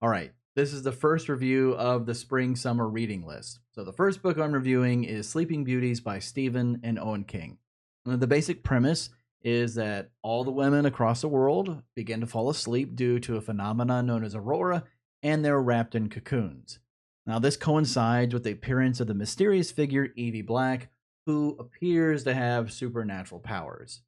All right. This is the first review of the spring summer reading list. So, the first book I'm reviewing is Sleeping Beauties by Stephen and Owen King. The basic premise is that all the women across the world begin to fall asleep due to a phenomenon known as aurora, and they're wrapped in cocoons. Now, this coincides with the appearance of the mysterious figure Evie Black, who appears to have supernatural powers.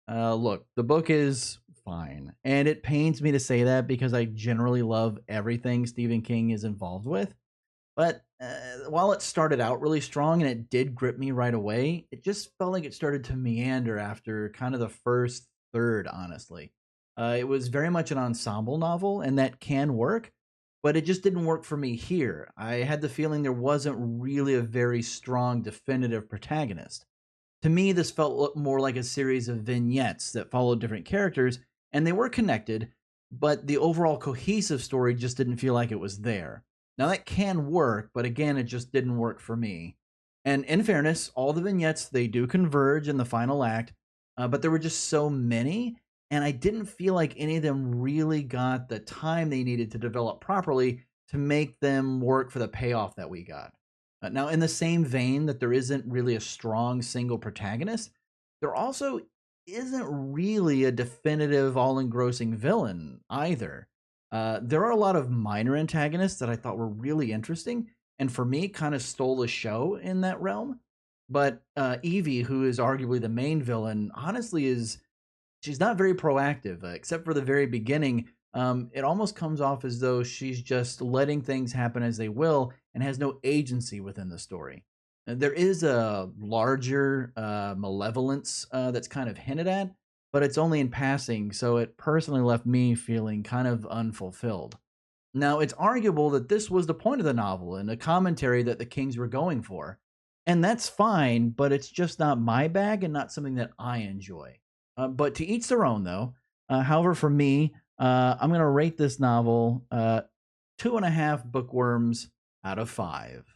Look, the book is fine, and it pains me to say that because I generally love everything Stephen King is involved with. But while it started out really strong and it did grip me right away, it just felt like it started to meander after kind of the first third, honestly. It was very much an ensemble novel, and that can work, but it just didn't work for me here. I had the feeling there wasn't really a very strong, definitive protagonist. To me, this felt more like a series of vignettes that followed different characters, and they were connected, but the overall cohesive story just didn't feel like it was there. Now, that can work, but again, it just didn't work for me. And in fairness, all the vignettes, they do converge in the final act, but there were just so many, and I didn't feel like any of them really got the time they needed to develop properly to make them work for the payoff that we got. Now, in the same vein that there isn't really a strong single protagonist, there also isn't really a definitive, all engrossing villain either. There are a lot of minor antagonists that I thought were really interesting, and for me, kind of stole the show in that realm. But Evie, who is arguably the main villain, honestly is she's not very proactive, except for the very beginning. It almost comes off as though she's just letting things happen as they will and has no agency within the story. There is a larger malevolence that's kind of hinted at, but it's only in passing, so it personally left me feeling kind of unfulfilled. Now, it's arguable that this was the point of the novel and a commentary that the Kings were going for. And that's fine, but it's just not my bag and not something that I enjoy. But to each their own, though. However, for me, I'm going to rate this novel 2.5 bookworms out of 5.